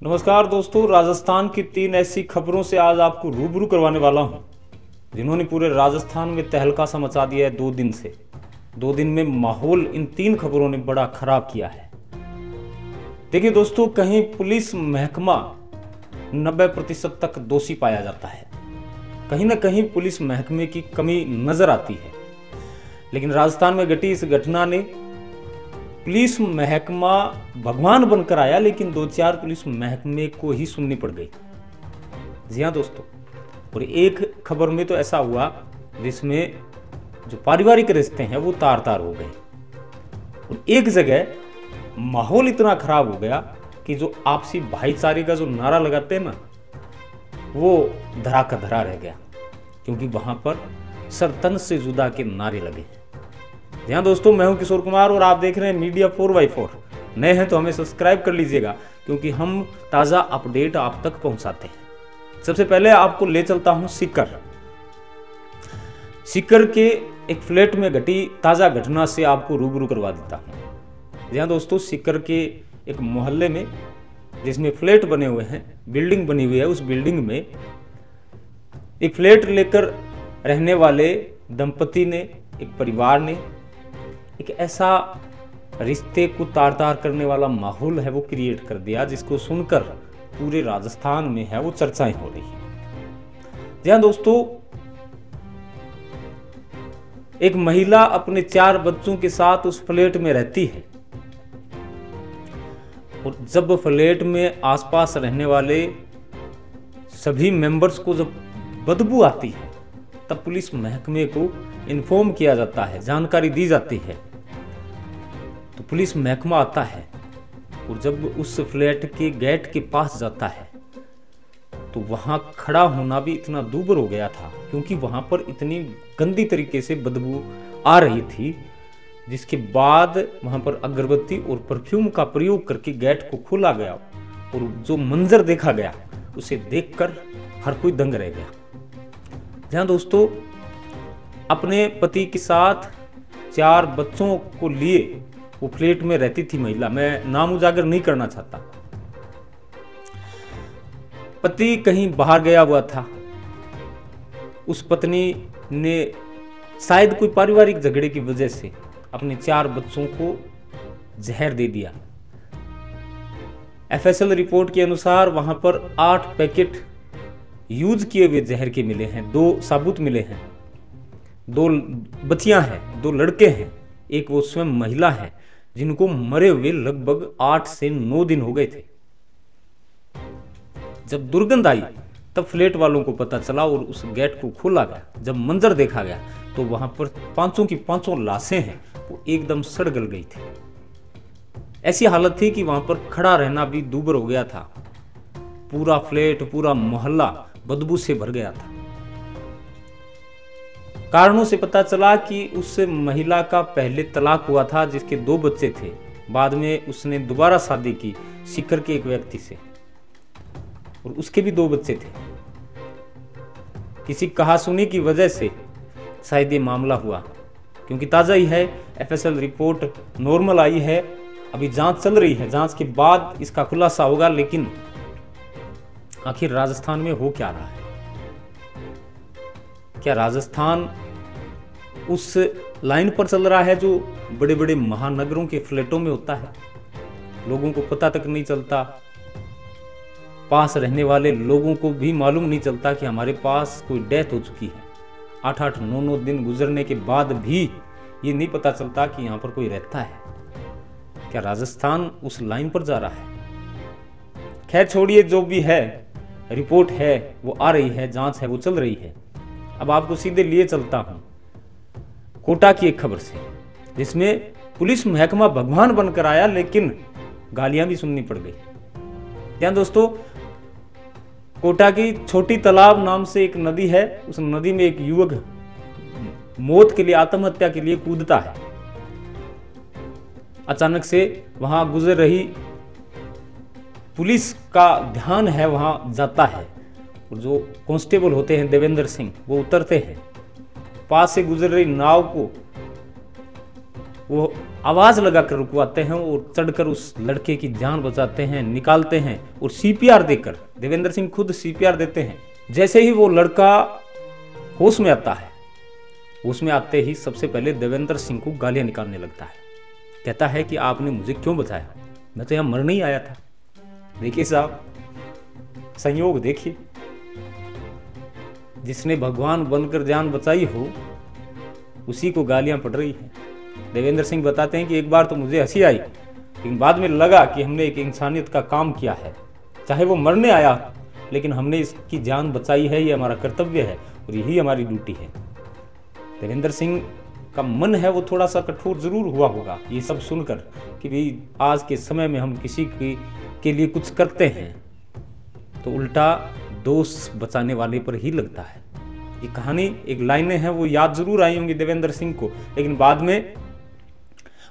नमस्कार दोस्तों, राजस्थान की 3 ऐसी खबरों से आज आपको रूबरू करवाने वाला हूं जिन्होंने पूरे राजस्थान में तहलका सा मचा दिया है। 2 दिन से 2 दिन में माहौल इन 3 खबरों ने बड़ा खराब किया है। देखिए दोस्तों, कहीं पुलिस महकमा 90% तक दोषी पाया जाता है, कहीं ना कहीं पुलिस महकमे की कमी नजर आती है। लेकिन राजस्थान में घटी इस घटना ने पुलिस महकमा भगवान बनकर आया, लेकिन 2-4 पुलिस महकमे को ही सुननी पड़ गई। जी हाँ दोस्तों, और एक खबर में तो ऐसा हुआ जिसमें जो पारिवारिक रिश्ते हैं वो तार तार हो गए। और एक जगह माहौल इतना खराब हो गया कि जो आपसी भाईचारे का जो नारा लगाते हैं ना, वो धरा का धरा रह गया, क्योंकि वहां पर सरतन से जुदा के नारे लगे। जी हाँ दोस्तों, मैं हूं किशोर कुमार और आप देख रहे हैं मीडिया 4x4। नए हैं तो हमें सब्सक्राइब कर लीजिएगा, क्योंकि हम ताज़ा अपडेट आप तक पहुंचाते हैं। सबसे पहले आपको ले चलता हूं सीकर के एक फ्लैट में घटी ताज़ा घटना से आपको रूबरू करवा देता हूं। जी हाँ दोस्तों, सीकर के एक मोहल्ले में जिसमें फ्लैट बने हुए हैं, बिल्डिंग बनी हुई है, उस बिल्डिंग में एक फ्लैट लेकर रहने वाले दंपति ने, एक परिवार ने एक ऐसा रिश्ते को तार तार करने वाला माहौल है वो क्रिएट कर दिया, जिसको सुनकर पूरे राजस्थान में है वो चर्चाएं हो रही है। जी हाँ दोस्तों, एक महिला अपने 4 बच्चों के साथ उस फ्लैट में रहती है, और जब फ्लैट में आसपास रहने वाले सभी मेंबर्स को जब बदबू आती है, तब पुलिस महकमे को इन्फॉर्म किया जाता है, जानकारी दी जाती है। तो पुलिस महकमा आता है और जब उस फ्लैट के गेट के पास जाता है तो वहां खड़ा होना भी इतना दूभर हो गया था, क्योंकि वहां पर इतनी गंदी तरीके से बदबू आ रही थी, जिसके बाद वहां पर अगरबत्ती और परफ्यूम का प्रयोग करके गेट को खोला गया। और जो मंजर देखा गया उसे देखकर हर कोई दंग रह गया। जहां दोस्तों, अपने पति के साथ 4 बच्चों को लिए वो फ्लैट में रहती थी महिला, मैं नाम उजागर नहीं करना चाहता। पति कहीं बाहर गया हुआ था, उस पत्नी ने शायद कोई पारिवारिक झगड़े की वजह से अपने 4 बच्चों को जहर दे दिया। एफएसएल रिपोर्ट के अनुसार वहां पर 8 पैकेट यूज किए हुए जहर के मिले हैं, 2 साबुत मिले हैं, 2 बच्चियां हैं, 2 लड़के हैं, एक वो स्वयं महिला है, जिनको मरे हुए लगभग 8 से 9 दिन हो गए थे। जब दुर्गंध आई तब फ्लैट वालों को पता चला और उस गेट को खोला गया। जब मंजर देखा गया तो वहां पर 5 की 5 लाशें हैं वो एकदम सड़ गल गई थी। ऐसी हालत थी कि वहां पर खड़ा रहना भी दूभर हो गया था। पूरा फ्लैट, पूरा मोहल्ला बदबू से भर गया था। कारणों से पता चला कि उस महिला का पहले तलाक हुआ था, जिसके 2 बच्चे थे। बाद में उसने दोबारा शादी की सीकर के एक व्यक्ति से, और उसके भी 2 बच्चे थे। किसी कहासुनी की वजह से शायद ये मामला हुआ, क्योंकि ताजा ही है, एफएसएल रिपोर्ट नॉर्मल आई है, अभी जांच चल रही है, जांच के बाद इसका खुलासा होगा। लेकिन आखिर राजस्थान में हो क्या रहा है? क्या राजस्थान उस लाइन पर चल रहा है जो बड़े बड़े महानगरों के फ्लैटों में होता है? लोगों को पता तक नहीं चलता, पास रहने वाले लोगों को भी मालूम नहीं चलता कि हमारे पास कोई डेथ हो चुकी है। 8-8, 9-9 दिन गुजरने के बाद भी ये नहीं पता चलता कि यहाँ पर कोई रहता है। क्या राजस्थान उस लाइन पर जा रहा है? खैर छोड़िए, जो भी है, रिपोर्ट है वो आ रही है, जांच है वो चल रही है। अब आपको सीधे लिए चलता हूं कोटा की एक खबर से, जिसमें पुलिस महकमा भगवान बनकर आया, लेकिन गालियां भी सुननी पड़ गई। क्या दोस्तों, कोटा की छोटी तालाब नाम से एक नदी है, उस नदी में एक युवक मौत के लिए, आत्महत्या के लिए कूदता है। अचानक से वहां गुजर रही पुलिस का ध्यान है वहां जाता है, और जो कांस्टेबल होते हैं देवेंद्र सिंह, वो उतरते हैं। पास से गुजर रही नाव को वो आवाज़ लगाकर रुकवाते हैं और चढ़कर उस लड़के की जान बचाते हैं, निकालते हैं और सीपीआर देकर, देवेंद्र सिंह खुद सीपीआर देते हैं। जैसे ही वो लड़का होश में आता है, होश में आते ही सबसे पहले देवेंद्र सिंह को गालियां निकालने लगता है। कहता है कि आपने मुझे क्यों बचाया, मैं तो यहाँ मरने ही आया था। देखिए साहब, संयोग देखिए, जिसने भगवान बनकर जान बचाई हो उसी को गालियां पड़ रही हैं। देवेंद्र सिंह बताते हैं कि एक बार तो मुझे हंसी आई, लेकिन बाद में लगा कि हमने एक इंसानियत का काम किया है। चाहे वो मरने आया, लेकिन हमने इसकी जान बचाई है, ये हमारा कर्तव्य है और यही हमारी ड्यूटी है। देवेंद्र सिंह का मन है वो थोड़ा सा कठोर जरूर हुआ होगा ये सब सुनकर कि भाई आज के समय में हम किसी के लिए कुछ करते हैं तो उल्टा दोष बचाने वाले पर ही लगता है। ये कहानी, एक लाइनें हैं वो याद जरूर आई होंगी देवेंद्र सिंह को, लेकिन बाद में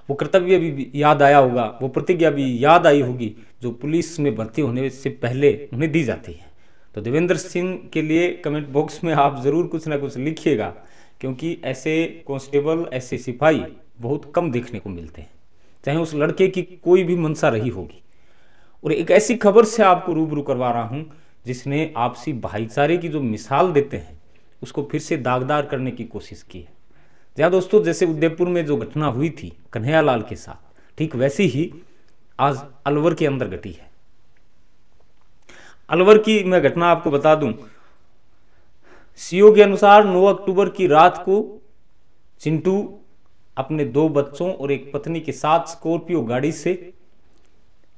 वो कर्तव्य भी याद आया होगा, वो प्रतिज्ञा भी याद आई होगी जो पुलिस में भर्ती होने से पहले उन्हें दी जाती है। तो देवेंद्र सिंह के लिए कमेंट बॉक्स में आप ज़रूर कुछ ना कुछ लिखिएगा, क्योंकि ऐसे कांस्टेबल, ऐसे सिपाही बहुत कम देखने को मिलते हैं, चाहे उस लड़के की कोई भी मंशा रही होगी। और एक ऐसी खबर से आपको रूबरू करवा रहा हूं जिसने आपसी भाईचारे की जो मिसाल देते हैं उसको फिर से दागदार करने की कोशिश की है। जहाँ दोस्तों, जैसे उदयपुर में जो घटना हुई थी कन्हैयालाल के साथ, ठीक वैसी ही आज अलवर के अंदर घटी है। अलवर की मैं घटना आपको बता दूं, सीओ के अनुसार 9 अक्टूबर की रात को चिंटू अपने 2 बच्चों और एक पत्नी के साथ स्कॉर्पियो गाड़ी से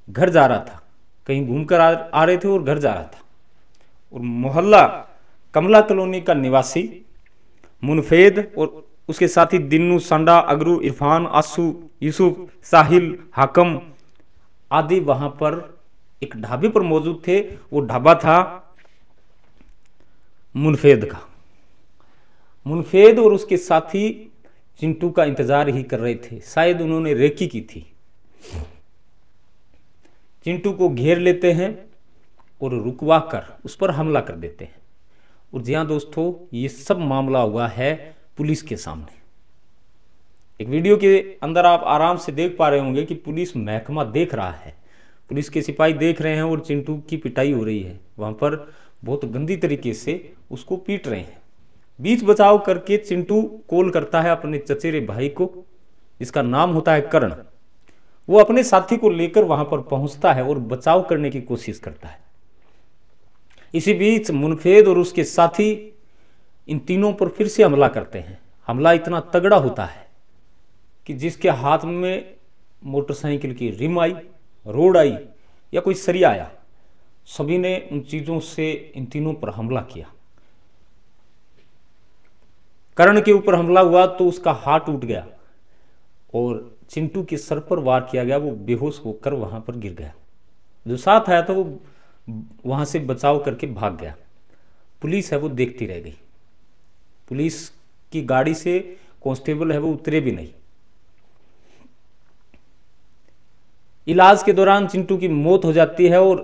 घर जा रहा था, कहीं घूमकर आ रहे थे और घर जा रहा था। और मोहल्ला कमला कॉलोनी का निवासी मुनफेद और उसके साथी दिन्नू, संडा, अगरू, इरफान, आसू, यूसुफ, साहिल, हाकम आदि वहां पर एक ढाबे पर मौजूद थे। वो ढाबा था मुनफेद का। मुनफेद और उसके साथी चिंटू का इंतजार ही कर रहे थे, शायद उन्होंने रेकी की थी। चिंटू को घेर लेते हैं और रुकवा कर उस पर हमला कर देते हैं। और जी हाँ दोस्तों, ये सब मामला हुआ है पुलिस के सामने। एक वीडियो के अंदर आप आराम से देख पा रहे होंगे कि पुलिस महकमा देख रहा है, पुलिस के सिपाही देख रहे हैं और चिंटू की पिटाई हो रही है। वहां पर बहुत गंदी तरीके से उसको पीट रहे हैं। बीच बचाव करके चिंटू कॉल करता है अपने चचेरे भाई को, जिसका नाम होता है करण। वो अपने साथी को लेकर वहां पर पहुंचता है और बचाव करने की कोशिश करता है। इसी बीच मुनफेद और उसके साथी इन तीनों पर फिर से हमला करते हैं। हमला इतना तगड़ा होता है कि जिसके हाथ में मोटरसाइकिल की रिम आई, रोड आई या कोई सरिया आया, सभी ने उन चीजों से इन तीनों पर हमला किया। करण के ऊपर हमला हुआ तो उसका हाथ टूट गया और चिंटू के सर पर वार किया गया। वो बेहोश होकर वहां पर गिर गया। जो साथ आया था वो वहां से बचाव करके भाग गया। पुलिस है वो देखती रह गई। पुलिस की गाड़ी से कांस्टेबल है वो उतरे भी नहीं। इलाज के दौरान चिंटू की मौत हो जाती है और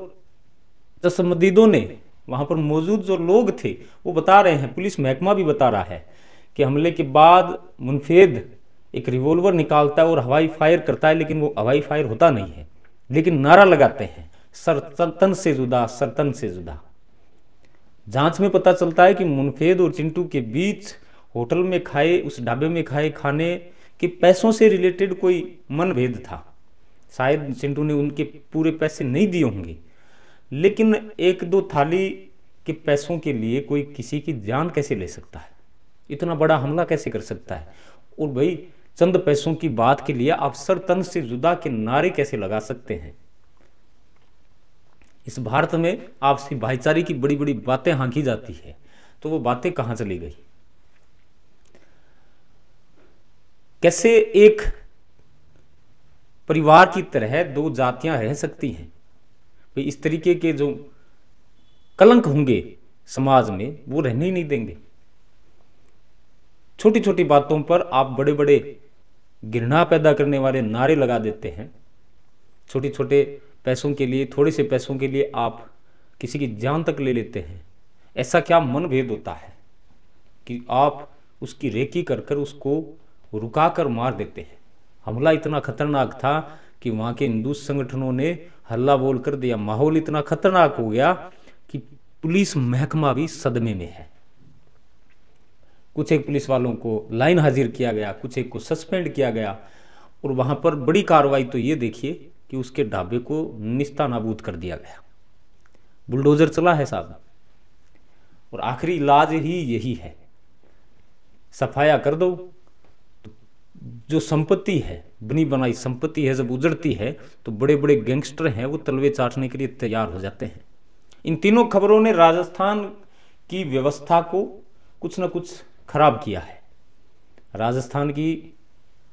चश्मदीदों ने, वहां पर मौजूद जो लोग थे वो बता रहे हैं, पुलिस महकमा भी बता रहा है कि हमले के बाद मुनफेद एक रिवॉल्वर निकालता है और हवाई फायर करता है, लेकिन वो हवाई फायर होता नहीं है, लेकिन नारा लगाते हैं, सरतन से जुदा, सरतन से जुदा। जांच में पता चलता है कि मुनफेद और चिंटू के बीच होटल में खाए, उस ढाबे में खाए खाने के पैसों से रिलेटेड कोई मनभेद था। शायद चिंटू ने उनके पूरे पैसे नहीं दिए होंगे, लेकिन 1-2 थाली के पैसों के लिए कोई किसी की जान कैसे ले सकता है, इतना बड़ा हमला कैसे कर सकता है। और भाई चंद पैसों की बात के लिए आप सर तन से जुदा के नारे कैसे लगा सकते हैं। इस भारत में आपसी भाईचारे की बड़ी बड़ी बातें हांकी जाती है, तो वो बातें कहां चली गई। कैसे एक परिवार की तरह 2 जातियां रह सकती हैं। भाई इस तरीके के जो कलंक होंगे समाज में वो रहने ही नहीं देंगे। छोटी छोटी बातों पर आप बड़े बड़े घृणा पैदा करने वाले नारे लगा देते हैं। छोटे छोटे पैसों के लिए, थोड़े से पैसों के लिए आप किसी की जान तक ले लेते हैं। ऐसा क्या मनभेद होता है कि आप उसकी रेकी कर कर उसको रुका कर मार देते हैं। हमला इतना खतरनाक था कि वहाँ के हिंदू संगठनों ने हल्ला बोल कर दिया। माहौल इतना खतरनाक हो गया कि पुलिस महकमा भी सदमे में है। कुछ एक पुलिस वालों को लाइन हाजिर किया गया, कुछ एक को सस्पेंड किया गया, और वहाँ पर बड़ी कार्रवाई तो ये देखिए कि उसके ढाबे को निस्ता नाबूद कर दिया गया। बुलडोजर चला है साहब, और आखिरी इलाज ही यही है, सफाया कर दो। तो जो संपत्ति है, बनी बनाई संपत्ति है, जब उजड़ती है तो बड़े बड़े गैंगस्टर हैं वो तलवे चाटने के लिए तैयार हो जाते हैं। इन तीनों खबरों ने राजस्थान की व्यवस्था को कुछ न कुछ खराब किया है। राजस्थान की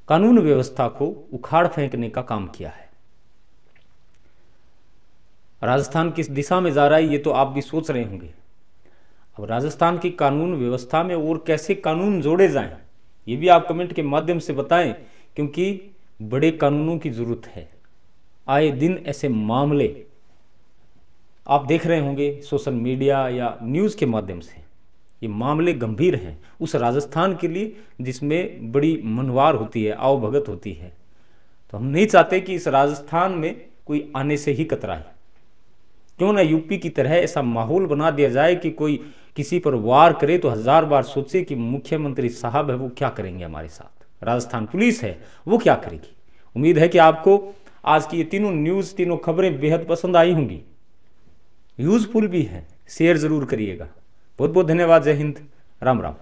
कानून व्यवस्था को उखाड़ फेंकने का काम किया है। राजस्थान किस दिशा में जा रहा है ये तो आप भी सोच रहे होंगे। अब राजस्थान की कानून व्यवस्था में और कैसे कानून जोड़े जाएं ये भी आप कमेंट के माध्यम से बताएं, क्योंकि बड़े कानूनों की जरूरत है। आए दिन ऐसे मामले आप देख रहे होंगे सोशल मीडिया या न्यूज़ के माध्यम से, ये मामले गंभीर हैं उस राजस्थान के लिए जिसमें बड़ी मनवार होती है, आवभगत होती है। तो हम नहीं चाहते कि इस राजस्थान में कोई आने से ही कतराए। क्यों ना यूपी की तरह ऐसा माहौल बना दिया जाए कि कोई किसी पर वार करे तो 1000 बार सोचे कि मुख्यमंत्री साहब है वो क्या करेंगे हमारे साथ, राजस्थान पुलिस है वो क्या करेगी। उम्मीद है कि आपको आज की ये तीनों न्यूज़, तीनों खबरें बेहद पसंद आई होंगी, यूजफुल भी है। शेयर जरूर करिएगा। बहुत बहुत धन्यवाद। जय हिंद, राम राम।